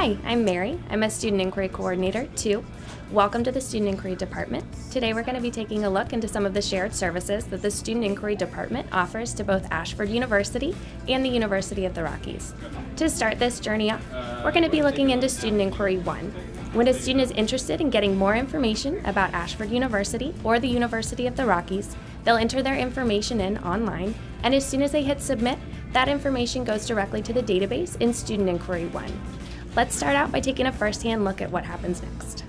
Hi, I'm Mary. I'm a Student Inquiry Coordinator 2. Welcome to the Student Inquiry Department. Today we're going to be taking a look into some of the shared services that the Student Inquiry Department offers to both Ashford University and the University of the Rockies. To start this journey off, we're going to be looking into Student Inquiry 1. When a student is interested in getting more information about Ashford University or the University of the Rockies, they'll enter their information in online, and as soon as they hit submit, that information goes directly to the database in Student Inquiry 1. Let's start out by taking a first-hand look at what happens next.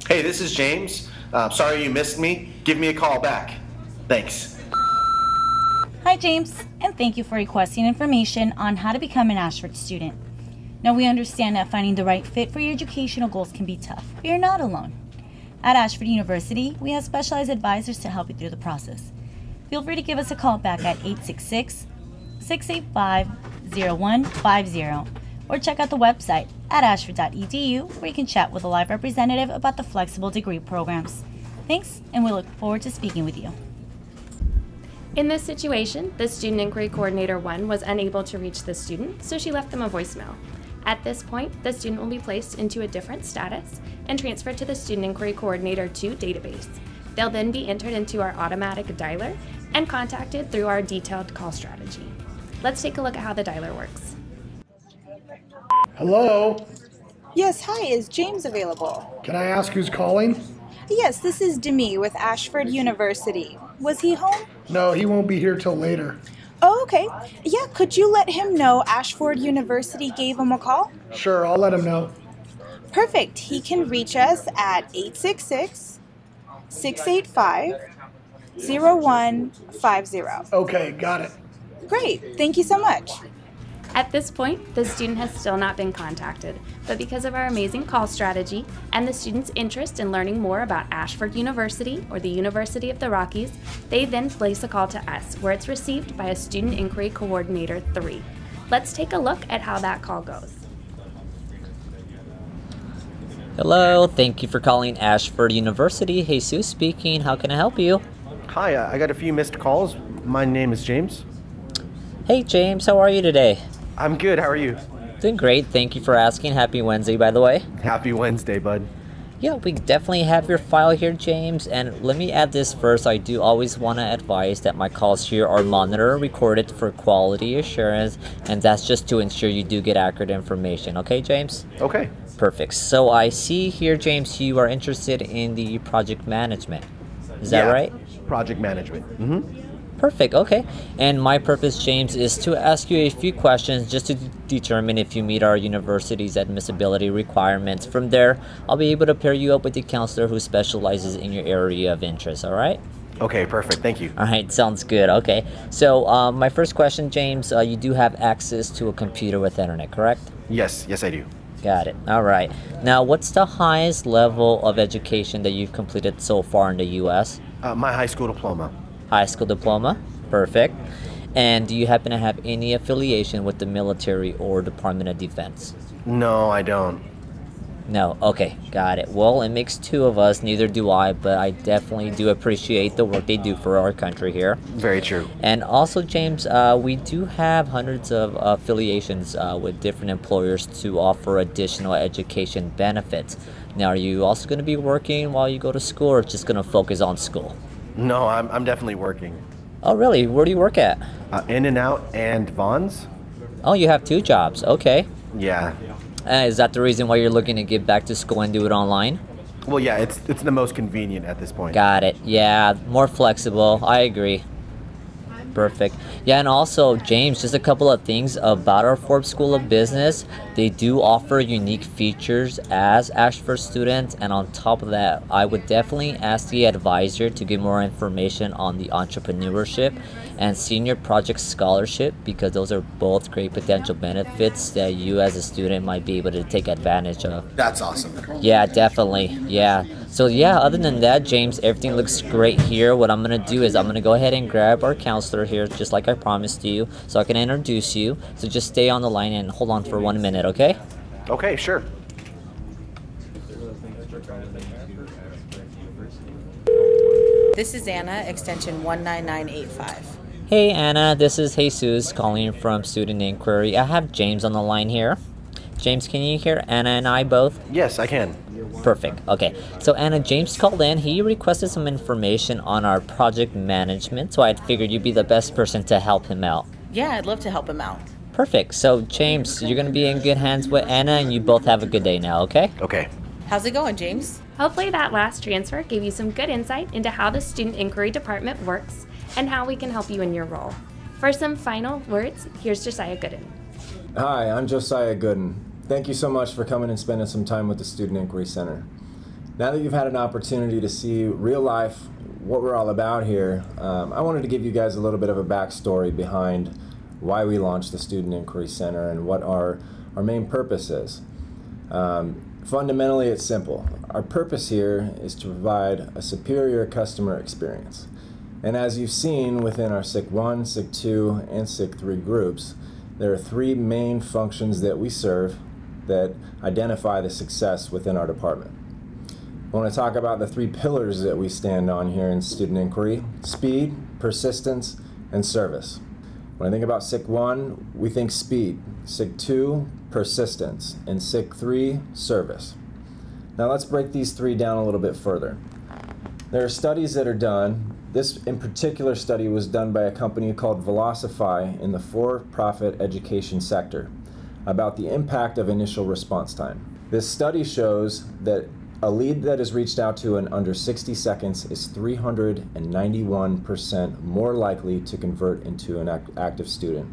Hey, this is James. Sorry you missed me. Give me a call back. Thanks. Hi James, and thank you for requesting information on how to become an Ashford student. Now we understand that finding the right fit for your educational goals can be tough, but you're not alone. At Ashford University, we have specialized advisors to help you through the process. Feel free to give us a call back at 866-685-0150 or check out the website at ashford.edu where you can chat with a live representative about the flexible degree programs. Thanks, and we look forward to speaking with you. In this situation, the Student Inquiry Coordinator 1 was unable to reach the student, so she left them a voicemail. At this point, the student will be placed into a different status and transferred to the Student Inquiry Coordinator 2 database. They'll then be entered into our automatic dialer and contacted through our detailed call strategy. Let's take a look at how the dialer works. Hello? Yes, hi, is James available? Can I ask who's calling? Yes, this is Demi with Ashford University. Was he home? No, he won't be here till later. Oh, okay. Yeah, could you let him know Ashford University gave him a call? Sure, I'll let him know. Perfect. He can reach us at 866-685-0150. Okay, got it. Great. Thank you so much. At this point, the student has still not been contacted, but because of our amazing call strategy and the student's interest in learning more about Ashford University or the University of the Rockies, they then place a call to us where it's received by a Student Inquiry Coordinator 3. Let's take a look at how that call goes. Hello, thank you for calling Ashford University. Jesus speaking. How can I help you? Hi, I got a few missed calls. My name is James. Hey James, how are you today? I'm good. How are you? Doing great. Thank you for asking. Happy Wednesday, by the way. Happy Wednesday, bud. Yeah, we definitely have your file here, James. And let me add this first. I do always want to advise that my calls here are monitored, recorded for quality assurance, and that's just to ensure you do get accurate information. Okay, James? Okay. Perfect. So I see here, James, you are interested in the project management. Is that right? Project management. Mm-hmm. Perfect, okay. And my purpose, James, is to ask you a few questions just to determine if you meet our university's admissibility requirements. From there, I'll be able to pair you up with a counselor who specializes in your area of interest, all right? Okay, perfect. Thank you. All right, sounds good, okay. So my first question, James, you do have access to a computer with internet, correct? Yes, I do. Got it, all right. Now, what's the highest level of education that you've completed so far in the U.S.? My high school diploma. High school diploma, perfect. And do you happen to have any affiliation with the military or Department of Defense? No, I don't. No, okay, got it. Well, it makes two of us, neither do I, but I definitely do appreciate the work they do for our country here. Very true. And also, James, we do have hundreds of affiliations with different employers to offer additional education benefits. Now, are you also going to be working while you go to school, or just going to focus on school? No, I'm definitely working. Oh, really? Where do you work at? In-N-Out and Vons. Oh, you have two jobs. Okay. Yeah. Is that the reason why you're looking to get back to school and do it online? Well, yeah, it's the most convenient at this point. Got it. Yeah, more flexible. I agree. Perfect. Yeah, and also, James, just a couple of things about our Forbes School of Business. They do offer unique features as Ashford students, and on top of that, I would definitely ask the advisor to get more information on the entrepreneurship and senior project scholarship, because those are both great potential benefits that you as a student might be able to take advantage of. That's awesome. Yeah, definitely. Yeah. So yeah, other than that, James, everything looks great here. What I'm going to do is I'm going to go ahead and grab our counselor here, just like I promised you, so I can introduce you. So just stay on the line and hold on for 1 minute, okay? Okay, sure. This is Anna, extension 19985. Hey Anna, this is Jesus calling from Student Inquiry. I have James on the line here. James, can you hear Anna and I both? Yes, I can. Perfect. Okay. So Anna, James called in. He requested some information on our project management, so I figured you'd be the best person to help him out. Yeah, I'd love to help him out. Perfect. So James, you're going to be in good hands with Anna, and you both have a good day now, okay? Okay. How's it going, James? Hopefully that last transfer gave you some good insight into how the Student Inquiry Department works and how we can help you in your role. For some final words, here's Josiah Gooden. Hi, I'm Josiah Gooden. Thank you so much for coming and spending some time with the Student Inquiry Center. Now that you've had an opportunity to see real life what we're all about here, I wanted to give you guys a little bit of a backstory behind why we launched the Student Inquiry Center and what our main purpose is. Fundamentally, it's simple. Our purpose here is to provide a superior customer experience. And as you've seen within our SIC 1, SIC 2, and SIC 3 groups, there are three main functions that we serve that identify the success within our department. I want to talk about the three pillars that we stand on here in Student Inquiry: speed, persistence, and service. When I think about SIC 1, we think speed, SIC 2, persistence, and SIC 3, service. Now let's break these three down a little bit further. There are studies that are done. This in particular study was done by a company called Velocify in the for-profit education sector about the impact of initial response time. This study shows that a lead that is reached out to in under 60 seconds is 391% more likely to convert into an active student.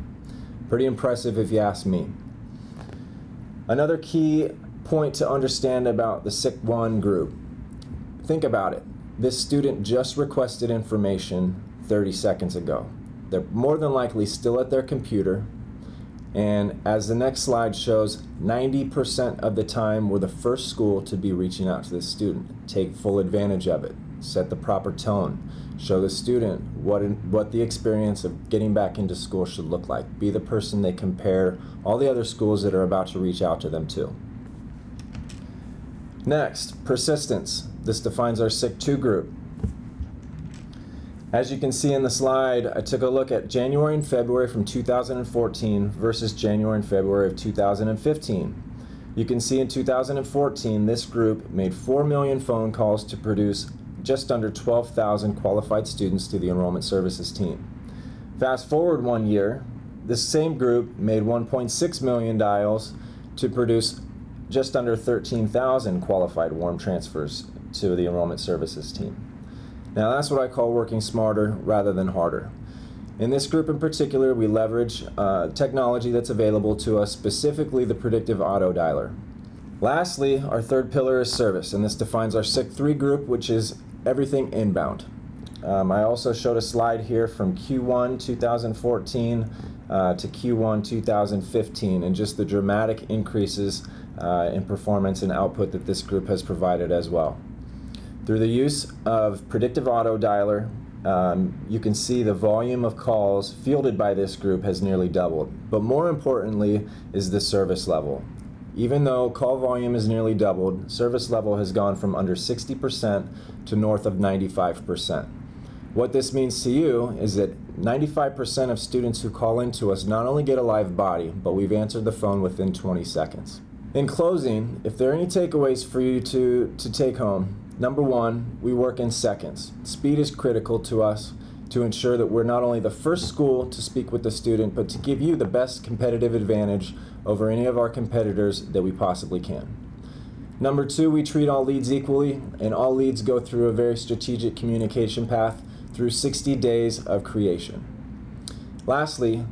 Pretty impressive if you ask me. Another key point to understand about the SIC 1 group. Think about it. This student just requested information 30 seconds ago. They're more than likely still at their computer, and as the next slide shows, 90% of the time we're the first school to be reaching out to this student. Take full advantage of it. Set the proper tone. Show the student what the experience of getting back into school should look like. Be the person they compare all the other schools that are about to reach out to them to. Next, persistence. This defines our SIC 2 group. As you can see in the slide, I took a look at January and February from 2014 versus January and February of 2015. You can see in 2014, this group made 4 million phone calls to produce just under 12,000 qualified students to the enrollment services team. Fast forward 1 year, this same group made 1.6 million dials to produce just under 13,000 qualified warm transfers to the enrollment services team. Now that's what I call working smarter rather than harder. In this group in particular, we leverage technology that's available to us, specifically the predictive auto dialer. Lastly, our third pillar is service, and this defines our SIC 3 group, which is everything inbound. I also showed a slide here from Q1 2014 to Q1 2015, and just the dramatic increases in performance and output that this group has provided as well. Through the use of predictive auto dialer, you can see the volume of calls fielded by this group has nearly doubled. But more importantly is the service level. Even though call volume has nearly doubled, service level has gone from under 60% to north of 95%. What this means to you is that 95% of students who call into us not only get a live body, but we've answered the phone within 20 seconds. In closing, if there are any takeaways for you to take home, number one, we work in seconds. Speed is critical to us to ensure that we're not only the first school to speak with the student, but to give you the best competitive advantage over any of our competitors that we possibly can. Number two, we treat all leads equally, and all leads go through a very strategic communication path through 60 days of creation. Lastly,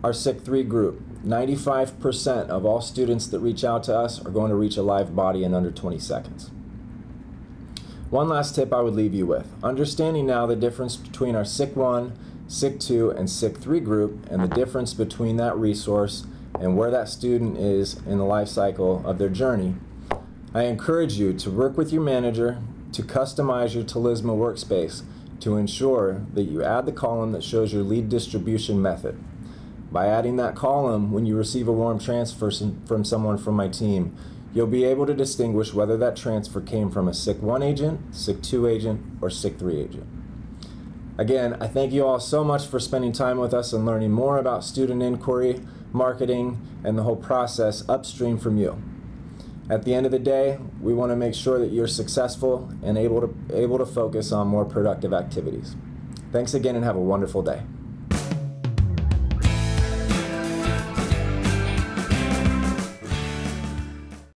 our SIC 3 group. 95% of all students that reach out to us are going to reach a live body in under 20 seconds. One last tip I would leave you with. Understanding now the difference between our SIC 1, SIC 2, and SIC 3 group, and the difference between that resource and where that student is in the life cycle of their journey, I encourage you to work with your manager to customize your Talisma workspace to ensure that you add the column that shows your lead distribution method. By adding that column when you receive a warm transfer from someone from my team, you'll be able to distinguish whether that transfer came from a SIC 1 agent, SIC 2 agent, or SIC 3 agent. Again, I thank you all so much for spending time with us and learning more about student inquiry, marketing, and the whole process upstream from you. At the end of the day, we want to make sure that you're successful and able to focus on more productive activities. Thanks again and have a wonderful day.